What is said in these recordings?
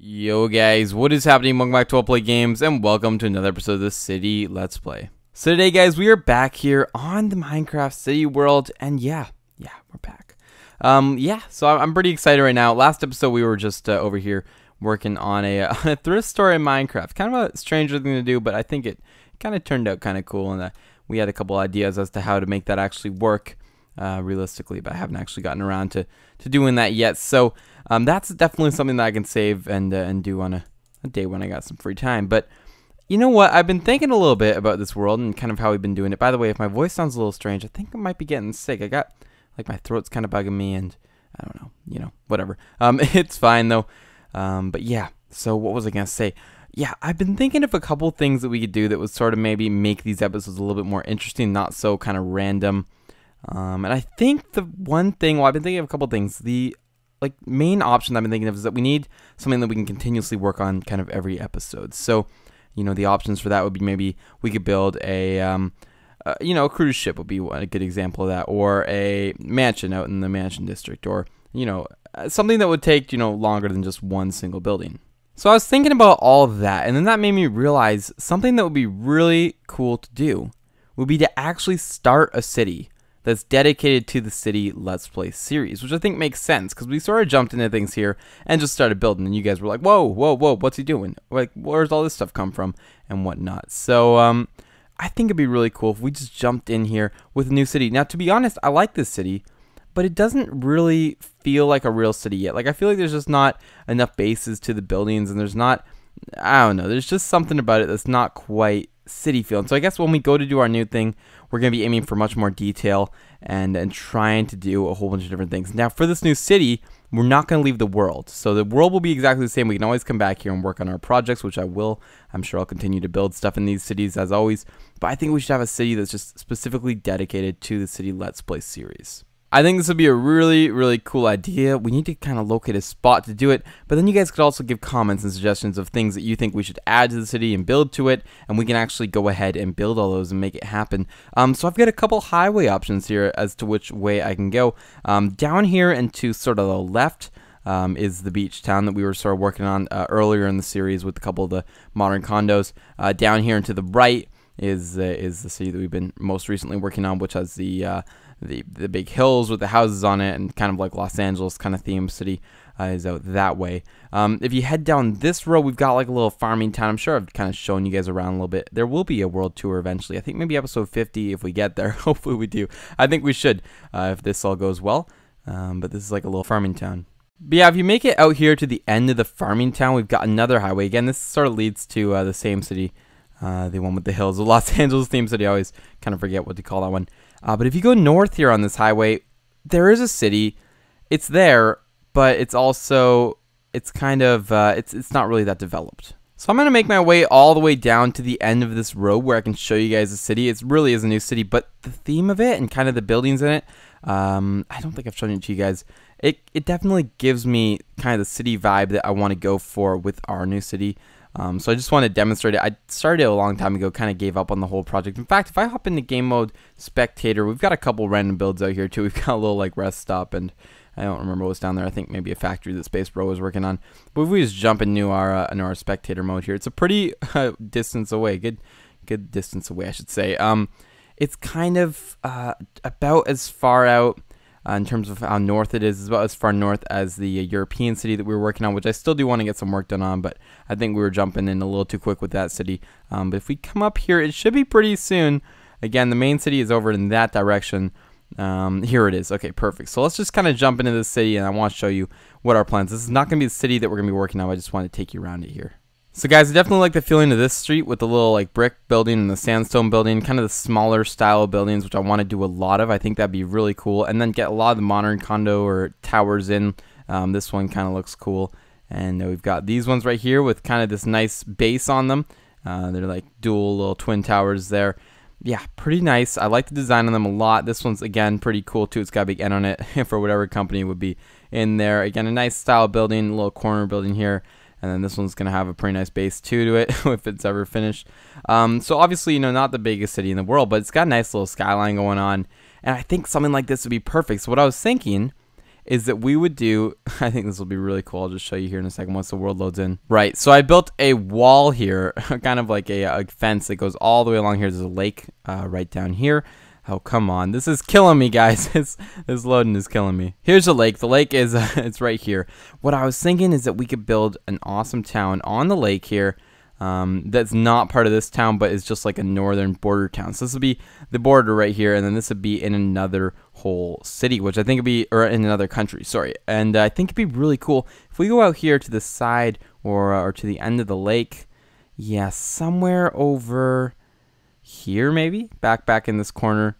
Yo guys, what is happening? Welcome back to Letsplay Games and welcome to another episode of the City Let's Play. So today guys, we are back here on the Minecraft City world and yeah, we're back. So I'm pretty excited right now. Last episode we were just over here working on a thrift store in Minecraft. Kind of a stranger thing to do, but I think it kind of turned out kind of cool, and we had a couple ideas as to how to make that actually work realistically, but I haven't actually gotten around to doing that yet. So that's definitely something that I can save and do on a day when I got some free time. But you know what? I've been thinking a little bit about this world and kind of how we've been doing it. By the way, if my voice sounds a little strange, I think I might be getting sick. I got, like, my throat's kind of bugging me, and I don't know, whatever. It's fine though. But yeah, so what was I gonna say? Yeah, I've been thinking of a couple things that we could do that would sort of maybe make these episodes a little bit more interesting, not so kind of random. And I think the one thing, well, I've been thinking of a couple things. The main option I've been thinking of is that we need something that we can continuously work on kind of every episode. So, the options for that would be maybe we could build a cruise ship would be a good example of that, or a mansion out in the mansion district, or, something that would take, longer than just one single building. So I was thinking about all of that, and then that made me realize something that would be really cool to do would be to actually start a city that's dedicated to the City Let's Play series, which I think makes sense, because we sort of jumped into things here and just started building, and you guys were like, whoa, what's he doing? Like, where's all this stuff come from, and whatnot. So, I think it'd be really cool if we just jumped in here with a new city. Now, to be honest, I like this city, but it doesn't really feel like a real city yet. Like, I feel like there's just not enough bases to the buildings, and there's not, I don't know, there's just something about it that's not quite city feel. And so I guess when we go to do our new thing, we're going to be aiming for much more detail and trying to do a whole bunch of different things. Now, for this new city, we're not going to leave the world. So the world will be exactly the same. We can always come back here and work on our projects, which I will. I'm sure I'll continue to build stuff in these cities as always. But I think we should have a city that's just specifically dedicated to the City Let's Play series. I think this would be a really, really cool idea. We need to kind of locate a spot to do it, but then you guys could also give comments and suggestions of things that you think we should add to the city and build to it, and we can actually go ahead and build all those and make it happen. So I've got a couple highway options here as to which way I can go. Down here and to sort of the left is the beach town that we were sort of working on earlier in the series with a couple of the modern condos. Down here and to the right is the city that we've been most recently working on, which has the big hills with the houses on it, and kind of like Los Angeles kind of theme city is out that way. If you head down this road, we've got like a little farming town. I'm sure I've kind of shown you guys around a little bit. There will be a world tour eventually. I think maybe episode 50 if we get there. Hopefully we do. I think we should if this all goes well. But this is like a little farming town. But yeah, if you make it out here to the end of the farming town, we've got another highway. Again, this sort of leads to the same city. The one with the hills, the Los Angeles theme city. I always kind of forget what to call that one. But if you go north here on this highway, there is a city. It's there, but it's also, it's kind of, it's not really that developed. So I'm going to make my way all the way down to the end of this road where I can show you guys the city. It really is a new city, but the theme of it and kind of the buildings in it, I don't think I've shown it to you guys. It definitely gives me kind of the city vibe that I want to go for with our new city. So I just want to demonstrate it. I started it a long time ago, kind of gave up on the whole project. In fact, if I hop into game mode spectator, we've got a couple random builds out here too. We've got a little like rest stop, and I don't remember what's down there. I think maybe a factory that Space Bro was working on. But if we just jump into our spectator mode here, it's a pretty distance away, good distance away, I should say. It's kind of about as far out. In terms of how north it is, it's about as far north as the European city that we were working on, which I still do want to get some work done on, but I think we were jumping in a little too quick with that city. But if we come up here, it should be pretty soon. Again, the main city is over in that direction. Here it is. Okay, perfect. So let's just kind of jump into the city, and I want to show you what our plans. This is not going to be the city that we're going to be working on. I just want to take you around it here. So guys, I definitely like the feeling of this street with the little like brick building and the sandstone building, kind of the smaller style buildings, which I want to do a lot of. I think that'd be really cool. And then get a lot of the modern condo or towers in. This one kind of looks cool. And we've got these ones right here with kind of this nice base on them. They're like dual little twin towers there. Yeah, pretty nice. I like the design on them a lot. This one's, again, pretty cool too. It's got a big N on it for whatever company would be in there. Again, a nice style building, a little corner building here. And then this one's going to have a pretty nice base too to it if it's ever finished. So obviously, not the biggest city in the world, but it's got a nice little skyline going on. And I think something like this would be perfect. So what I was thinking is that we would do, I think this will be really cool. I'll just show you here in a second once the world loads in. Right, so I built a wall here, kind of like a fence that goes all the way along here. There's a lake right down here. Oh, come on. This is killing me, guys. This loading is killing me. Here's the lake. The lake is, it's right here. What I was thinking is that we could build an awesome town on the lake here. That's not part of this town, but is just like a northern border town. So this would be the border right here, and then this would be in another whole city, which I think would be, or in another country, sorry. And I think it'd be really cool if we go out here to the side or to the end of the lake. Yeah, somewhere over here maybe, back in this corner.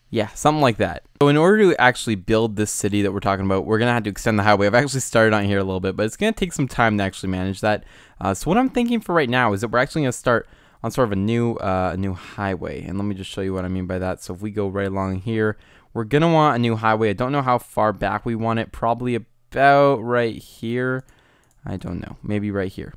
Yeah, something like that. So in order to actually build this city that we're talking about, we're going to have to extend the highway. I've actually started on here a little bit, but it's going to take some time to actually manage that. So what I'm thinking for right now is that we're actually going to start on sort of a new highway. And let me just show you what I mean by that. So if we go right along here, we're going to want a new highway. I don't know how far back we want it. Probably about right here. I don't know. Maybe right here.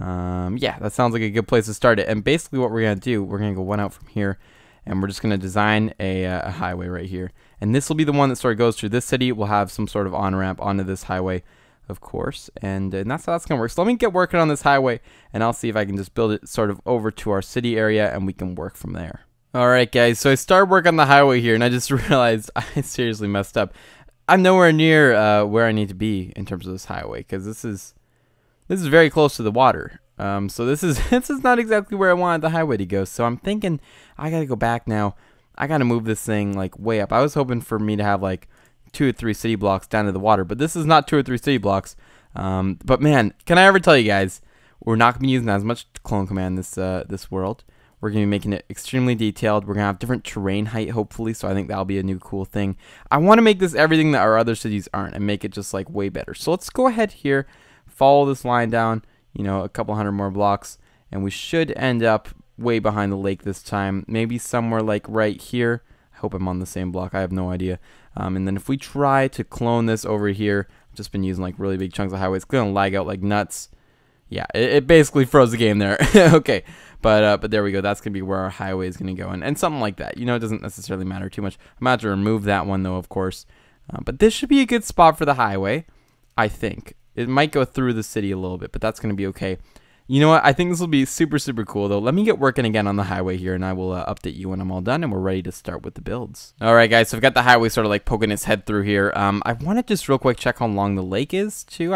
Yeah, that sounds like a good place to start it. And basically what we're going to do, we're going to go one out from here, and we're just going to design a highway right here. And this will be the one that sort of goes through this city. We'll have some sort of on-ramp onto this highway, of course. And that's how that's going to work. So let me get working on this highway, and I'll see if I can just build it sort of over to our city area, and we can work from there. All right, guys. So I started work on the highway here, and I just realized I seriously messed up. I'm nowhere near where I need to be in terms of this highway, because this is very close to the water. So this is not exactly where I wanted the highway to go. So I'm thinking I gotta go back now. I gotta move this thing like way up. I was hoping for me to have like 2 or 3 city blocks down to the water, but this is not 2 or 3 city blocks. But man, can I ever tell you guys, we're not gonna be using as much clone command this world. We're gonna be making it extremely detailed. We're gonna have different terrain height, hopefully. So I think that'll be a new cool thing. I want to make this everything that our other cities aren't, and make it just like way better. So let's go ahead here, follow this line down. You know, a couple hundred more blocks, and we should end up way behind the lake this time. Maybe somewhere like right here. I hope I'm on the same block. I have no idea. And then if we try to clone this over here, I've just been using like really big chunks of highway. It's gonna lag out like nuts. Yeah, it basically froze the game there. Okay, but there we go. That's gonna be where our highway is gonna go, and something like that. You know, it doesn't necessarily matter too much. I'm gonna have to remove that one though, of course. But this should be a good spot for the highway, I think. It might go through the city a little bit, but that's going to be okay. You know what? I think this will be super, super cool, though. Let me get working again on the highway here, and I will update you when I'm all done, and we're ready to start with the builds. All right, guys, so I've got the highway sort of like poking its head through here. I want to just real quick check how long the lake is, too.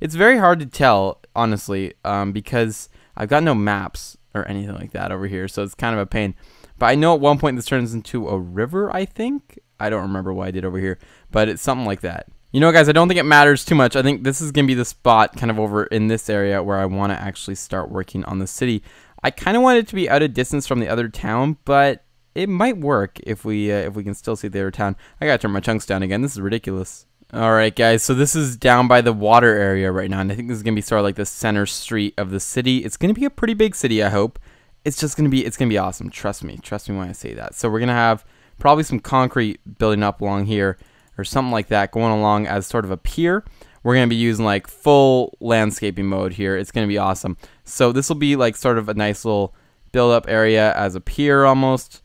It's very hard to tell, honestly, because I've got no maps or anything like that over here, so it's kind of a pain. But I know at one point this turns into a river, I think. I don't remember what I did over here, but it's something like that. You know, guys, I don't think it matters too much. I think this is going to be the spot kind of over in this area where I want to actually start working on the city. I kind of want it to be out of distance from the other town, but it might work if we can still see the other town. I got to turn my chunks down again. This is ridiculous. All right, guys, so this is down by the water area right now, and I think this is going to be sort of like the center street of the city. It's going to be a pretty big city, I hope. It's going to be awesome. Trust me when I say that. So we're going to have probably some concrete building up along here, or something like that, going along as sort of a pier. We're going to be using like full landscaping mode here. It's going to be awesome. So this will be like sort of a nice little build up area as a pier almost.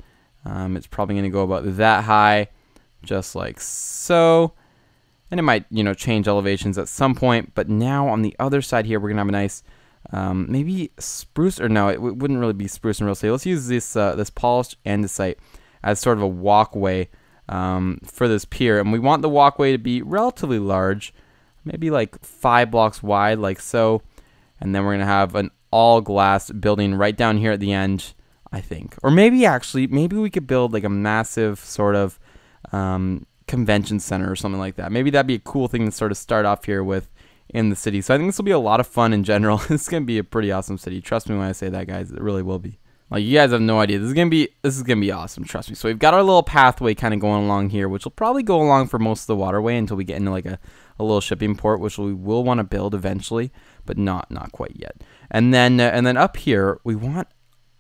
It's probably going to go about that high, just like so. And it might, you know, change elevations at some point. But now on the other side here, we're going to have a nice, maybe spruce, or no, it wouldn't really be spruce in real estate. Let's use this this polished andesite as sort of a walkway for this pier, and we want the walkway to be relatively large, maybe like 5 blocks wide, like so. And then we're gonna have an all glass building right down here at the end, I think. Or maybe we could build like a massive sort of convention center or something like that. Maybe that'd be a cool thing to sort of start off here with in the city. So I think this will be a lot of fun in general. It's gonna be a pretty awesome city. Trust me when I say that, guys. It really will be. Like, you guys have no idea. This is gonna be awesome. Trust me. So we've got our little pathway kind of going along here, which will probably go along for most of the waterway until we get into like a little shipping port, which we will want to build eventually, but not quite yet. And then up here we want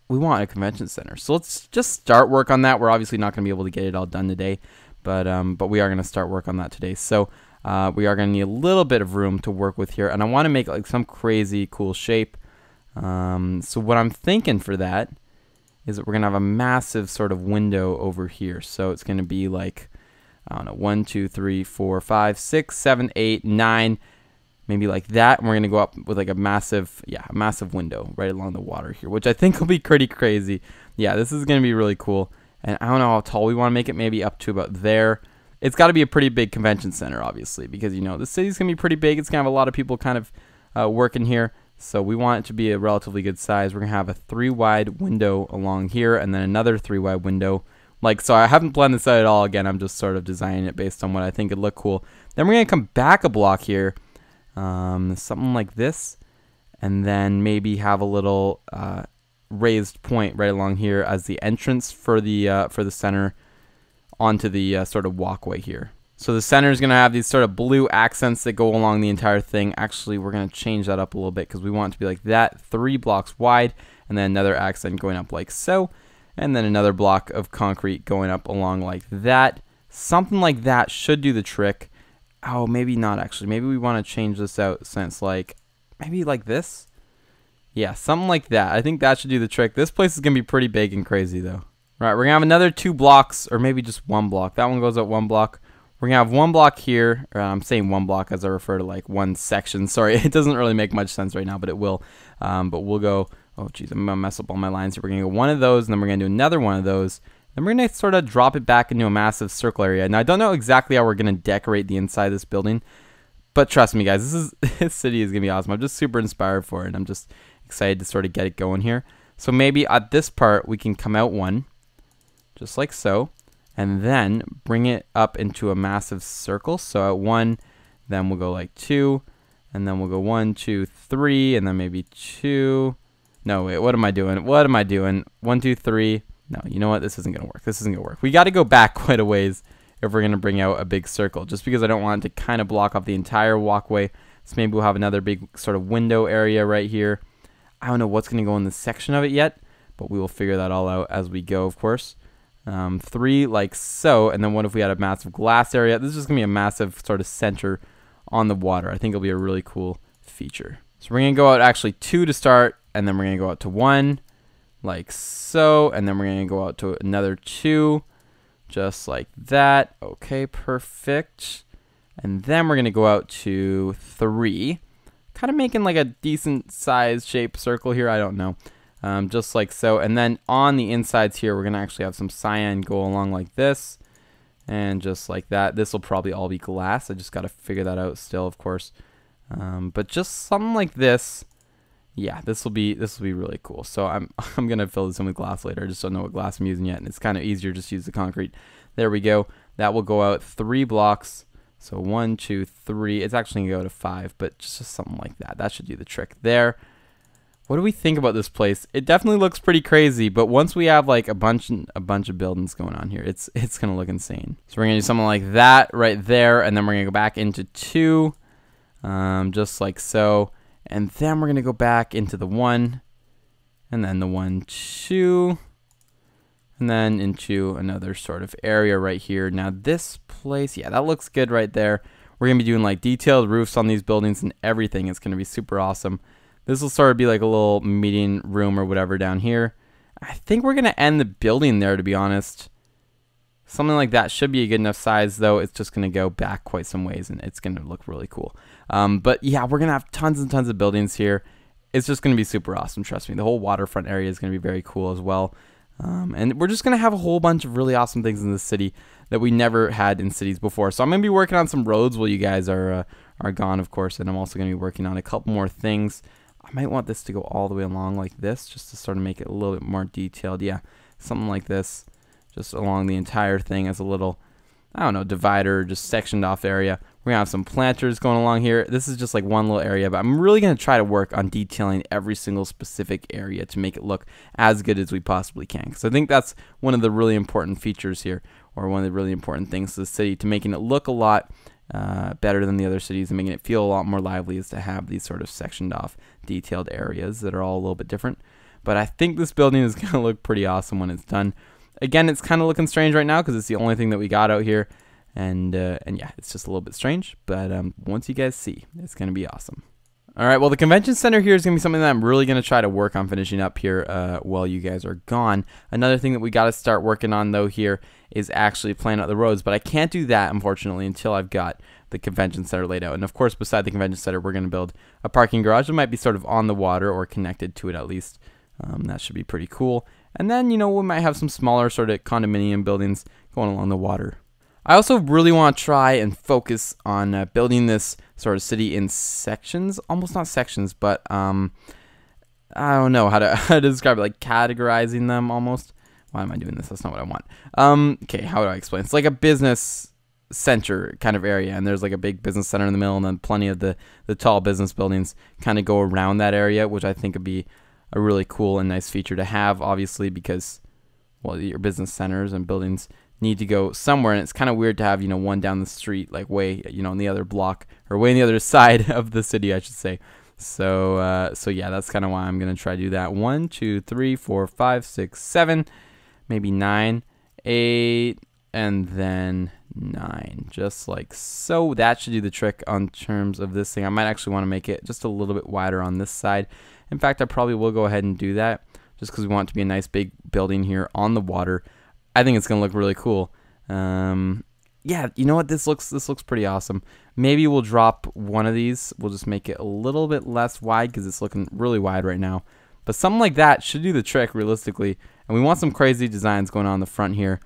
a convention center. So let's just start work on that. We're obviously not gonna be able to get it all done today, but we are gonna start work on that today. So we are gonna need a little bit of room to work with here, and I want to make like some crazy cool shape. So what I'm thinking for that is that we're gonna have a massive sort of window over here. So it's gonna be like I don't know, 1, 2, 3, 4, 5, 6, 7, 8, 9, maybe like that. And we're going to go up with like a massive window right along the water here, which I think will be pretty crazy. Yeah, this is going to be really cool. And I don't know how tall we want to make it, maybe up to about there. It's got to be a pretty big convention center, obviously, because, you know, the city's going to be pretty big. It's going to have a lot of people kind of working here. So we want it to be a relatively good size. We're going to have a 3-wide window along here and then another 3-wide window. Like, so I haven't planned this out at all. Again, I'm just sort of designing it based on what I think would look cool. Then we're going to come back a block here, something like this, and then maybe have a little raised point right along here as the entrance for the center onto the sort of walkway here. So the center is going to have these sort of blue accents that go along the entire thing. Actually, we're going to change that up a little bit because we want it to be like that, 3 blocks wide, and then another accent going up like so, and then another block of concrete going up along like that. Something like that should do the trick. Oh, maybe not actually. Maybe we want to change this out since like, maybe like this? Yeah, something like that. I think that should do the trick. This place is going to be pretty big and crazy though. Right, we're going to have another 2 blocks, or maybe just 1 block. That one goes up 1 block. We're going to have 1 block here. Or I'm saying 1 block as I refer to like 1 section. Sorry, it doesn't really make much sense right now, but it will. But we'll go, oh geez, I'm going to mess up all my lines here. We're going to go 1 of those, and then we're going to do another 1 of those. Then we're going to sort of drop it back into a massive circle area. Now, I don't know exactly how we're going to decorate the inside of this building, but trust me, guys, this city is going to be awesome. I'm just super inspired for it, and I'm just excited to sort of get it going here. So maybe at this part, we can come out 1, just like so, and then bring it up into a massive circle. So at 1, then we'll go like 2, and then we'll go 1, 2, 3, and then maybe 2. No, wait, what am I doing? 1, 2, 3. No, you know what? This isn't going to work. This isn't going to work. We got to go back quite a ways if we're going to bring out a big circle, just because I don't want it to kind of block off the entire walkway. So maybe we'll have another big sort of window area right here. I don't know what's going to go in this section of it yet, but we will figure that all out as we go, of course. 3 like so, and then what if we had a massive glass area? This is just going to be a massive sort of center on the water. I think it'll be a really cool feature. So we're going to go out actually 2 to start, and then we're going to go out to 1 like so, and then we're going to go out to another 2 just like that. Okay, perfect. And then we're going to go out to 3, kind of making like a decent size shape circle here. I don't know. Just like so, and then on the insides here we're gonna actually have some cyan go along like this, and just like that. This will probably all be glass. I just got to figure that out still, of course, but just something like this. Yeah, this will be really cool. So I'm gonna fill this in with glass later. I just don't know what glass I'm using yet, and it's kind of easier just to use the concrete. There we go. That will go out 3 blocks. So 1, 2, 3. It's actually gonna go to 5, but just something like that. That should do the trick there. What do we think about this place? It definitely looks pretty crazy, but once we have like a bunch of buildings going on here, it's gonna look insane. So we're gonna do something like that right there, and then we're gonna go back into 2, just like so, and then we're gonna go back into the 1, and then the 1, 2, and then into another sort of area right here. Now this place, yeah, that looks good right there. We're gonna be doing like detailed roofs on these buildings and everything. It's gonna be super awesome. This will sort of be like a little meeting room or whatever down here. I think we're going to end the building there, to be honest. Something like that should be a good enough size, though. It's just going to go back quite some ways, and it's going to look really cool. But yeah, we're going to have tons and tons of buildings here. It's just going to be super awesome, trust me. The whole waterfront area is going to be very cool as well. And we're just going to have a whole bunch of really awesome things in this city that we never had in cities before. So I'm going to be working on some roads while you guys are gone, of course. And I'm also going to be working on a couple more things. I might want this to go all the way along like this, just to sort of make it a little bit more detailed. Yeah, something like this, just along the entire thing as a little, I don't know, divider, just sectioned off area. We're going to have some planters going along here. This is just like one little area, but I'm really going to try to work on detailing every single specific area to make it look as good as we possibly can. Because I think that's one of the really important features here, or one of the really important things to the city, to making it look a lot better than the other cities and making it feel a lot more lively, is to have these sort of sectioned off detailed areas that are all a little bit different. But I think this building is going to look pretty awesome when it's done. Again, it's kind of looking strange right now because it's the only thing that we got out here, and yeah, it's just a little bit strange, but once you guys see, it's going to be awesome. All right, well, the convention center here is going to be something that I'm really going to try to work on finishing up here while you guys are gone. Another thing that we got to start working on, though, here is actually planning out the roads, but I can't do that, unfortunately, until I've got the convention center laid out. And, of course, beside the convention center, we're going to build a parking garage that might be sort of on the water or connected to it at least. That should be pretty cool. And then, you know, we might have some smaller sort of condominium buildings going along the water. I also really want to try and focus on building this sort of city in sections, almost not sections, but I don't know how to describe it, like categorizing them almost. Why am I doing this? That's not what I want. Okay, how do I explain? It's like a business center kind of area, and there's like a big business center in the middle, and then plenty of the tall business buildings kind of go around that area, which I think would be a really cool and nice feature to have, obviously, because, well, your business centers and buildings need to go somewhere, and it's kind of weird to have, you know, one down the street, like way, you know, on the other block, or way on the other side of the city, I should say. So yeah, that's kind of why I'm gonna try to do that. 1, 2, 3, 4, 5, 6, 7, maybe 9, 8, and then 9, just like so. That should do the trick on terms of this thing. I might actually want to make it just a little bit wider on this side. In fact, I probably will go ahead and do that, just because we want it to be a nice big building here on the water. I think it's gonna look really cool. Yeah, you know what? This looks pretty awesome. Maybe we'll drop one of these. We'll just make it a little bit less wide because it's looking really wide right now. But something like that should do the trick realistically. And we want some crazy designs going on the front here.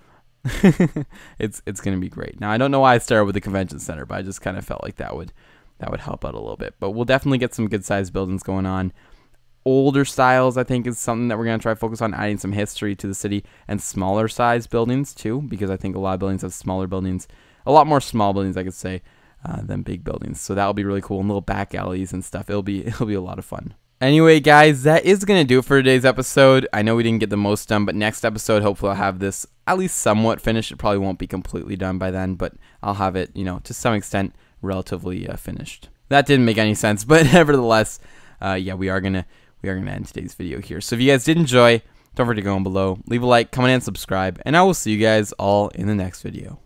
It's gonna be great. Now I don't know why I started with the convention center, but I just kind of felt like that would help out a little bit. But we'll definitely get some good sized buildings going on. Older styles, I think, is something that we're going to try to focus on, adding some history to the city, and smaller size buildings too, because I think a lot of buildings have smaller buildings, a lot more small buildings, I could say, than big buildings. So that'll be really cool, and little back alleys and stuff. It'll be a lot of fun. Anyway, guys, that is going to do it for today's episode. I know we didn't get the most done, but next episode, hopefully I'll have this at least somewhat finished. It probably won't be completely done by then, but I'll have it, you know, to some extent, relatively finished. That didn't make any sense, but nevertheless, yeah, we are gonna end today's video here. So if you guys did enjoy, don't forget to go on below, leave a like, comment, and subscribe, and I will see you guys all in the next video.